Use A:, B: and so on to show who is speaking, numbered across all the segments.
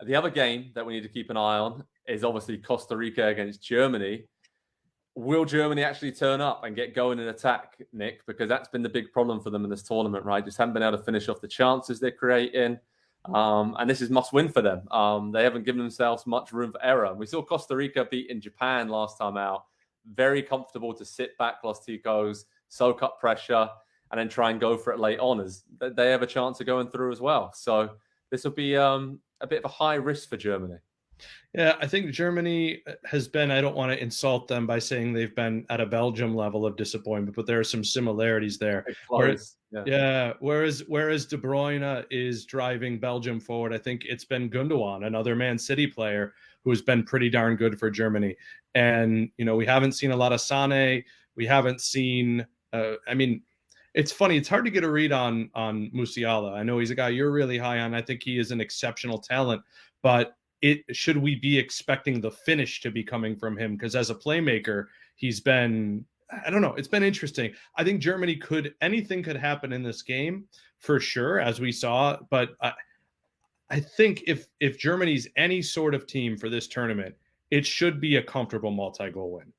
A: The other game that we need to keep an eye on is obviously Costa Rica against Germany. Will Germany actually turn up and get going in attack, Nick? Because that's been the big problem for them in this tournament, right? Just haven't been able to finish off the chances they're creating. And this is must win for them. They haven't given themselves much room for error. We saw Costa Rica beating Japan last time out. Very comfortable to sit back, Los Ticos, soak up pressure, and then try and go for it late on, as they have a chance of going through as well. So this will be a bit of a high risk for Germany.
B: Yeah, I think Germany has been, I don't want to insult them by saying they've been at a Belgium level of disappointment, but there are some similarities there. Whereas De Bruyne is driving Belgium forward, I think it's been Gundogan, another Man City player who's been pretty darn good for Germany. And, we haven't seen a lot of Sané. We haven't seen, it's funny. It's hard to get a read on Musiala. I know he's a guy you're really high on. I think he is an exceptional talent, but should we be expecting the finish to be coming from him? Because as a playmaker, he's been, I don't know, it's been interesting. I think Germany anything could happen in this game for sure, as we saw. But I think if Germany's any sort of team for this tournament, it should be a comfortable multi-goal win.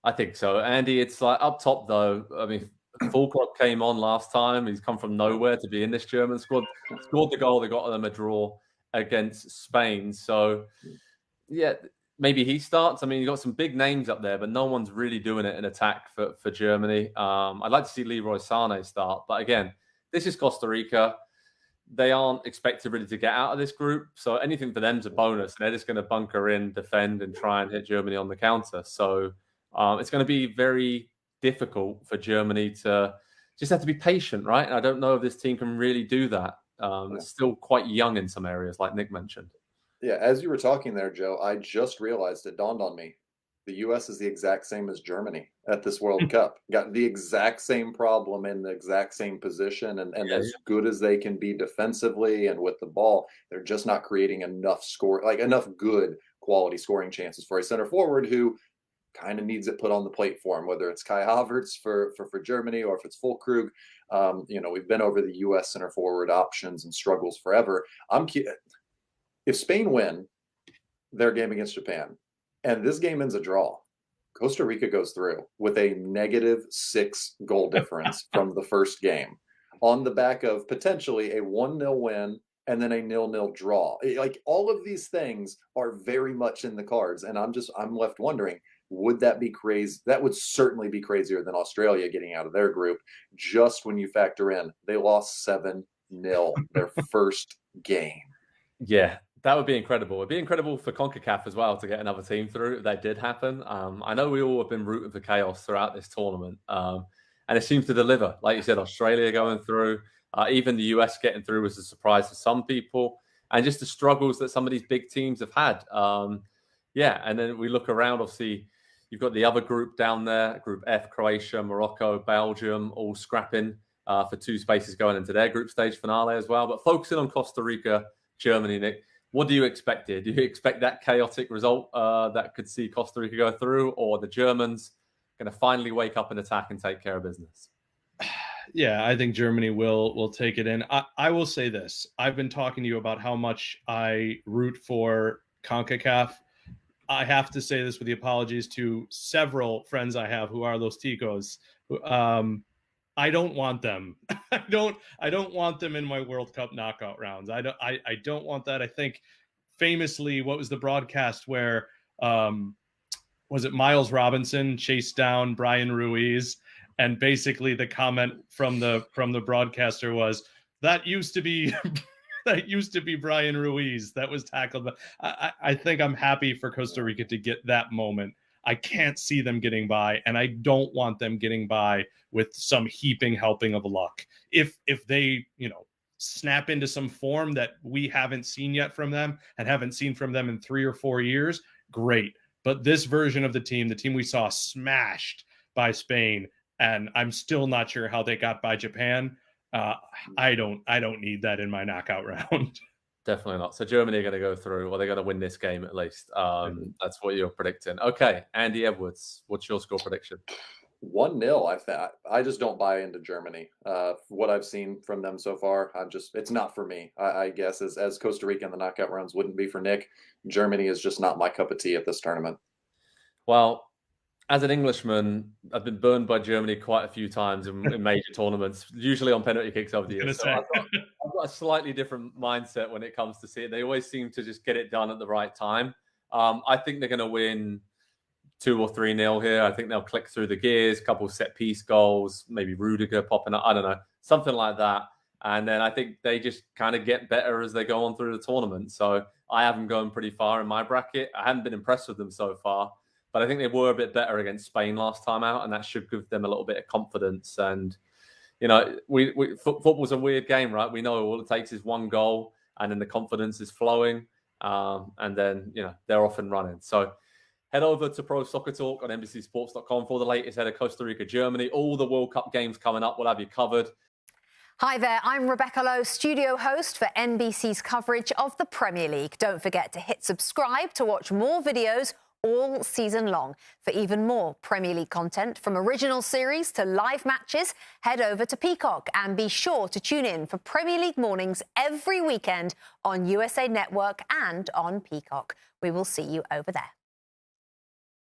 A: I think so. Andy, it's like up top though. I mean, Fulkrug came on last time. He's come from nowhere to be in this German squad. Scored the goal that got them a draw against Spain. So, yeah, maybe he starts. I mean, you've got some big names up there, but no one's really doing it in attack for Germany. I'd like to see Leroy Sané start. But again, this is Costa Rica. They aren't expected really to get out of this group. So anything for them is a bonus. They're just going to bunker in, defend, and try and hit Germany on the counter. So it's going to be very difficult for Germany to just have to be patient, right? And I don't know if this team can really do that. It's still quite young in some areas, like Nick mentioned.
C: Yeah, as you were talking there, Joe, I just realized it dawned on me. The U.S. is the exact same as Germany at this World Cup. Got the exact same problem in the exact same position, and as good as they can be defensively and with the ball, they're just not creating enough good quality scoring chances for a center forward who kind of needs it put on the plate for him, whether it's Kai Havertz for Germany or if it's Fulkrug. We've been over the U.S. center forward options and struggles forever. If Spain win their game against Japan and this game ends a draw, Costa Rica goes through with a -6 goal difference from the first game on the back of potentially a 1-0 win and then a 0-0 draw. Like, all of these things are very much in the cards. And I'm left wondering, would that be crazy? That would certainly be crazier than Australia getting out of their group. Just when you factor in, they lost 7-0 their first game.
A: Yeah, that would be incredible. It'd be incredible for CONCACAF as well to get another team through if that did happen. I know we all have been rooting for chaos throughout this tournament. And it seems to deliver. Like you said, Australia going through, even the US getting through was a surprise to some people. And just the struggles that some of these big teams have had. And then we look around, obviously, you've got the other group down there, Group F, Croatia, Morocco, Belgium, all scrapping for 2 spaces going into their group stage finale as well. But focusing on Costa Rica, Germany, Nick, what do you expect here? Do you expect that chaotic result that could see Costa Rica go through, or the Germans going to finally wake up and attack and take care of business?
B: Yeah, I think Germany will take it in. I will say this. I've been talking to you about how much I root for CONCACAF. I have to say this with the apologies to several friends I have who are Los Ticos. I don't want them. I don't want them in my World Cup knockout rounds. I don't want that. I think famously, what was the broadcast where was it Miles Robinson chased down Brian Ruiz, and basically the comment from the broadcaster was, that used to be Brian Ruiz that was tackled. I think I'm happy for Costa Rica to get that moment. I can't see them getting by, and I don't want them getting by with some heaping helping of luck. If they, snap into some form that we haven't seen yet from them and haven't seen from them in 3 or 4 years, great. But this version of the team we saw smashed by Spain, and I'm still not sure how they got by Japan. I don't need that in my knockout round.
A: Definitely not. So Germany are going to go through, or they're going to win this game at least. That's what you're predicting. Okay, Andy Edwards, what's your score prediction?
C: 1-0. I just don't buy into Germany. What I've seen from them so far, it's not for me. I guess as Costa Rica in the knockout rounds wouldn't be for Nick, Germany is just not my cup of tea at this tournament.
A: Well, as an Englishman, I've been burned by Germany quite a few times in major tournaments, usually on penalty kicks over the years. So I've got a slightly different mindset when it comes to it. They always seem to just get it done at the right time. I think they're going to win 2 or 3-0 here. I think they'll click through the gears, couple set piece goals, maybe Rudiger popping up. I don't know, something like that. And then I think they just kind of get better as they go on through the tournament. So I have them going pretty far in my bracket. I haven't been impressed with them so far, but I think they were a bit better against Spain last time out, and that should give them a little bit of confidence. And, you know, football's a weird game, right? We know all it takes is one goal, and then the confidence is flowing. And then, you know, they're off and running. So head over to Pro Soccer Talk on NBCSports.com for the latest head of Costa Rica, Germany. All the World Cup games coming up, we'll have you covered.
D: Hi there, I'm Rebecca Lowe, studio host for NBC's coverage of the Premier League. Don't forget to hit subscribe to watch more videos all season long. For even more Premier League content, from original series to live matches, head over to Peacock and be sure to tune in for Premier League mornings every weekend on USA Network and on Peacock. We will see you over there.